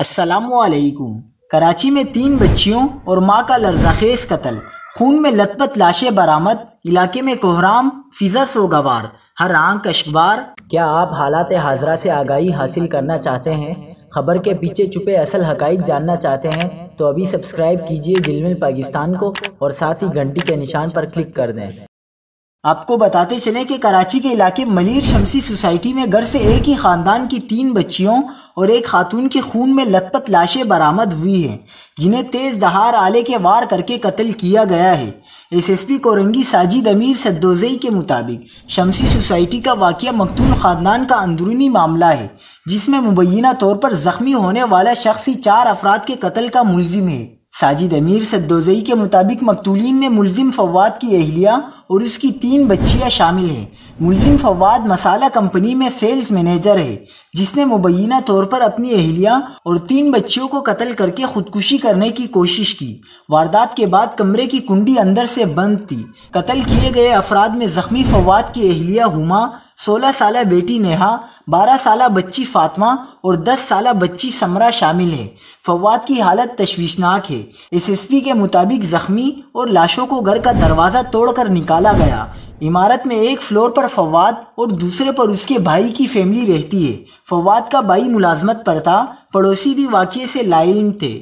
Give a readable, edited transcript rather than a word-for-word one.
अस्सलामुअलैकुम। कराची में 3 बच्चियों और मां का लर्ज़ाखेज़ कत्ल, खून में लथपथ लाशें बरामद, इलाके में कोहराम, फिजा सोगवार, हर आंख अश्कबार। क्या आप हालात हाजरा से आगाही हासिल करना चाहते हैं? खबर के पीछे छुपे असल हकाइक जानना चाहते हैं तो अभी सब्सक्राइब कीजिए जिलमिल पाकिस्तान को और साथ ही घंटी के निशान पर क्लिक कर दें। आपको बताते चलें कि कराची के इलाके मलीर शमसी सोसाइटी में घर से एक ही खानदान की 3 बच्चियों और एक खातून के खून में लथपथ लाशें बरामद हुई हैं, जिन्हें तेज दहार आले के वार करके कत्ल किया गया है। एसएसपी कोरंगी साजिद अमीर सद्दोज़ई के मुताबिक शमसी सोसाइटी का वाक़या मकतूल खानदान का अंदरूनी मामला है, जिसमें मुबैना तौर पर जख्मी होने वाला शख्स ही 4 अफराद के कत्ल का मुलजिम है। साजिद अमीर सद्दोज़ई के मुताबिक मकतूलीन में मुलजिम फवाद की अहलिया और उसकी 3 बच्चियां शामिल हैं। मुलजिम फवाद मसाला कंपनी में सेल्स मैनेजर है, जिसने मुबैना तौर पर अपनी अहलिया और 3 बच्चियों को कत्ल करके खुदकुशी करने की कोशिश की। वारदात के बाद कमरे की कुंडी अंदर से बंद थी। कत्ल किए गए अफराद में जख्मी फवाद की अहलिया हुमा, 16 साला बेटी नेहा, 12 साला बच्ची फातिमा और 10 साला बच्ची समरा शामिल है। फवाद की हालत तशवीशनाक है। एसएसपी के मुताबिक जख्मी और लाशों को घर का दरवाज़ा तोड़कर निकाला गया। इमारत में एक फ्लोर पर फवाद और दूसरे पर उसके भाई की फैमिली रहती है। फवाद का भाई मुलाजमत पर था, पड़ोसी भी वाक़ये से लाइल्म थे।